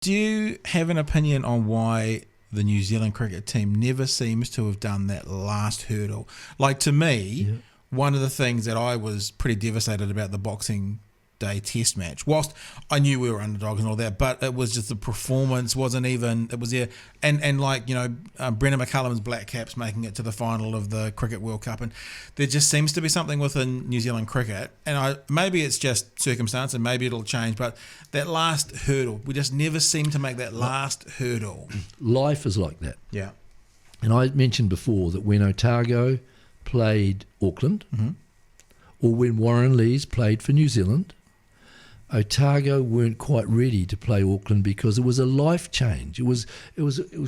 Do you have an opinion on why the New Zealand cricket team never seems to have done that last hurdle? Like, to me, one of the things that I was pretty devastated about the Boxing Day Test match, whilst I knew we were underdogs and all that, but it was just the performance wasn't even, it was there, and like, you know, Brendan McCullum's Blackcaps making it to the final of the Cricket World Cup, and there just seems to be something within New Zealand cricket, and maybe it's just circumstance and maybe it'll change, but that last hurdle, we just never seem to make that last hurdle. Life is like that. Yeah. And I mentioned before that when Otago played Auckland, or when Warren Lees played for New Zealand, Otago weren't quite ready to play Auckland because it was a life change. It was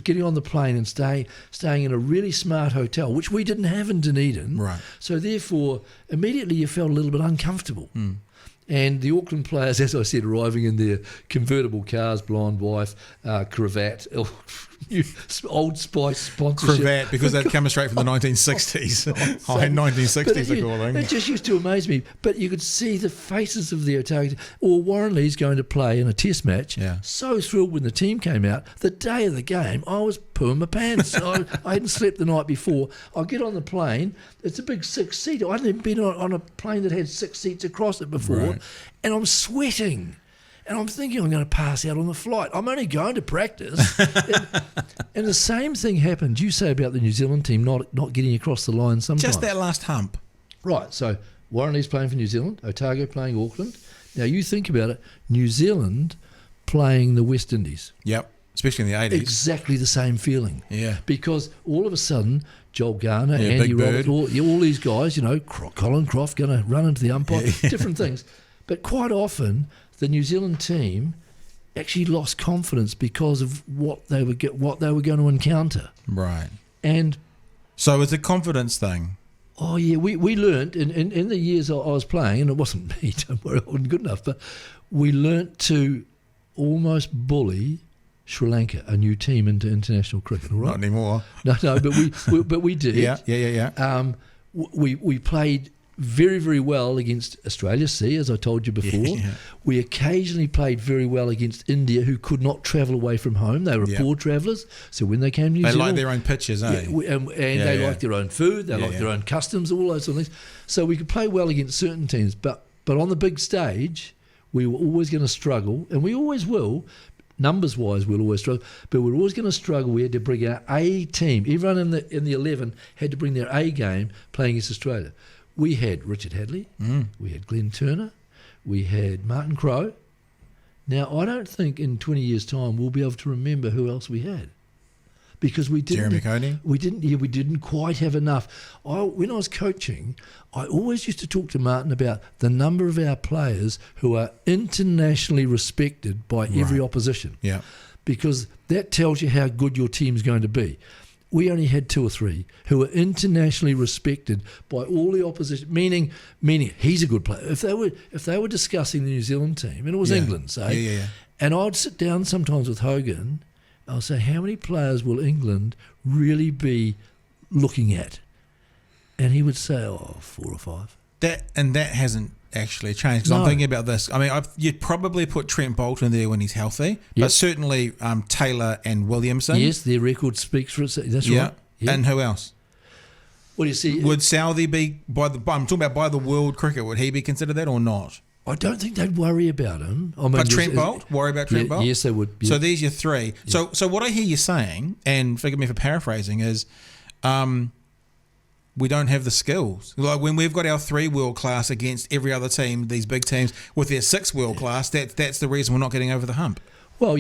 getting on the plane and staying in a really smart hotel, which we didn't have in Dunedin. Right. So therefore, immediately you felt a little bit uncomfortable. And the Auckland players, as I said, arriving in their convertible cars, blonde wife, cravat, Old Spice sponsorship. Cravat, because they'd come straight from the 1960s. High 1960s, they call it. It just used to amaze me. But you could see the faces of the Otago. Or Warren Lee's going to play in a test match. Yeah. So thrilled when the team came out. The day of the game, I was pooing my pants. I hadn't slept the night before. I get on the plane. It's a big 6-seater. I hadn't even been on a plane that had 6 seats across it before. Right. And I'm sweating. And I'm thinking I'm going to pass out on the flight. I'm only going to practice. and the same thing happened, you say, about the New Zealand team not getting across the line sometimes. Just that last hump. Right, so Warren Lee's playing for New Zealand, Otago playing Auckland. Now you think about it, New Zealand playing the West Indies. Yep, especially in the 80s. Exactly the same feeling. Yeah. Because all of a sudden, Joel Garner, Andy Roberts, all these guys, you know, Colin Croft going to run into the umpire, different things. But quite often, the New Zealand team actually lost confidence because of what they were going to encounter. Right. And so it's a confidence thing. Oh yeah, we learnt in the years I was playing, and it wasn't me, don't worry, I wasn't good enough, but we learnt to almost bully Sri Lanka, a new team into international cricket. All right? Not anymore. No, but we did. Yeah. We played very, very well against Australia C, as I told you before. Yeah. We occasionally played very well against India, who could not travel away from home. They were poor travellers. So when they came to New Zealand... They like their own pitches, eh? And they like their own food. They like their own customs, all those sort of things. So we could play well against certain teams. But on the big stage, we were always going to struggle, and we always will. Numbers-wise, we'll always struggle, but we're always going to struggle. We had to bring our A team. Everyone in the 11 had to bring their A game playing against Australia. We had Richard Hadley, we had Glenn Turner, we had Martin Crowe. Now, I don't think in 20 years' time we'll be able to remember who else we had, because we didn't. Jeremy Coney? We didn't quite have enough. When I was coaching, I always used to talk to Martin about the number of our players who are internationally respected by every opposition. Yeah, because that tells you how good your team's going to be. We only had 2 or 3 who were internationally respected by all the opposition, meaning he's a good player. If they were discussing the New Zealand team, and it was England, say, and I'd sit down sometimes with Hogan, I'll say, how many players will England really be looking at? And he would say, 4 or 5. That hasn't actually changed, because I'm thinking about this. I mean, you'd probably put Trent Boult in there when he's healthy, but certainly Taylor and Williamson. Yes, their record speaks for itself. That's right. Yeah. And who else? Well, you see, would Southey be I'm talking about by the world cricket? Would he be considered that or not? I don't think they'd worry about him. I mean, but Trent Boult? Worry about Trent Boult? Yes, they would. Yeah. So these are 3. Yeah. So what I hear you saying, and forgive me for paraphrasing, is we don't have the skills. Like when we've got our 3 world class against every other team, these big teams with their 6 world class, that's the reason we're not getting over the hump. Well,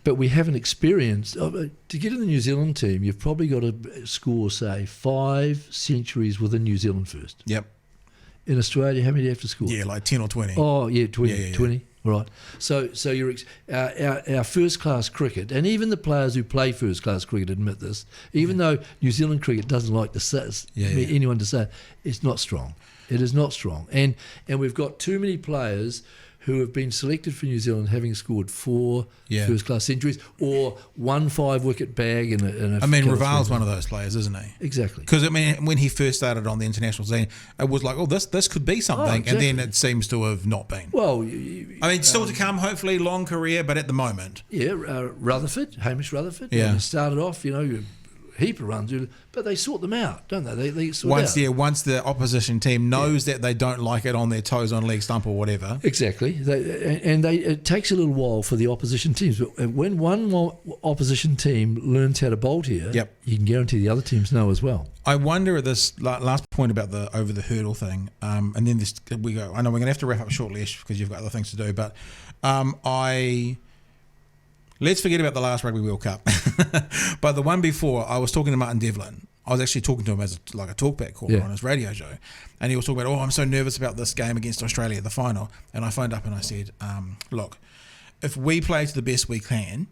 but we haven't experienced. To get in the New Zealand team, you've probably got to score, say, 5 centuries within New Zealand first. Yep. In Australia, how many do you have to score? Yeah, like 10 or 20. Oh, yeah, 20. 20. Right. So you're our first class cricket, and even the players who play first class cricket admit this. Even though New Zealand cricket doesn't like to say anyone to say, it's not strong. It is not strong, and we've got too many players who have been selected for New Zealand having scored 4 first-class centuries or 1 5-wicket bag in a I mean, Raval's one of those players, isn't he? Exactly. Because, I mean, when he first started on the international scene, it was like, oh, this could be something, exactly. and then it seems to have not been. Well, I mean, still to come, hopefully, long career, but at the moment. Yeah, Hamish Rutherford. Yeah. Started off, heap of runs, but they sort them out, don't they? They sort out. Once the opposition team knows that they don't like it on their toes on leg stump or whatever. Exactly. It takes a little while for the opposition teams, but when one opposition team learns how to bolt here, you can guarantee the other teams know as well. I wonder at this last point about the over the hurdle thing, and then we go. I know we're going to have to wrap up shortly because you've got other things to do, but let's forget about the last Rugby World Cup. But the one before, I was talking to Martin Devlin. I was actually talking to him as a talkback caller on his radio show. And he was talking about, I'm so nervous about this game against Australia, the final. And I phoned up and I said, look, if we play to the best we can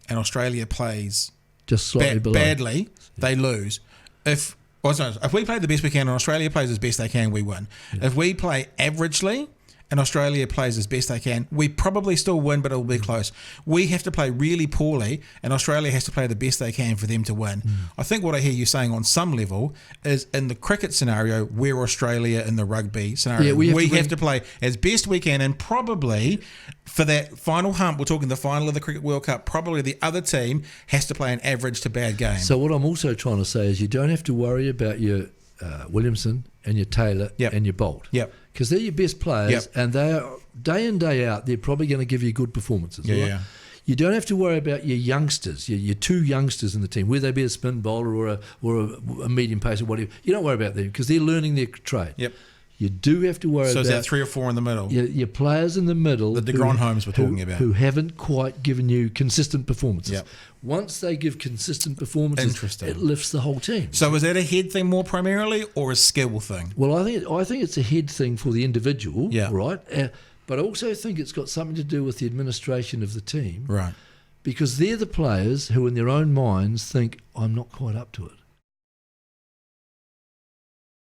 and Australia plays just slightly badly, they lose. If we play the best we can and Australia plays as best they can, we win. Yeah. If we play averagely and Australia plays as best they can, we probably still win, but it'll be close. We have to play really poorly, and Australia has to play the best they can for them to win. I think what I hear you saying on some level is in the cricket scenario, we're Australia in the rugby scenario. Yeah, we have to play as best we can, and probably for that final hump, we're talking the final of the Cricket World Cup, probably the other team has to play an average to bad game. So what I'm also trying to say is you don't have to worry about your Williamson and your Taylor and your Bolt. Yep. Because they're your best players, and they are day in, day out, they're probably going to give you good performances. Yeah, right? yeah. You don't have to worry about your youngsters, your 2 youngsters in the team, whether they be a spin bowler or a medium pacer or whatever. You don't worry about them because they're learning their trade. Yep. You do have to worry about... So is that 3 or 4 in the middle? Your players in the middle... The Gronholms we're talking about. Who haven't quite given you consistent performances. Yep. Once they give consistent performances, it lifts the whole team. So is that a head thing more primarily or a skill thing? Well, I think it's a head thing for the individual, right? But I also think it's got something to do with the administration of the team. Right. Because they're the players who in their own minds think, I'm not quite up to it.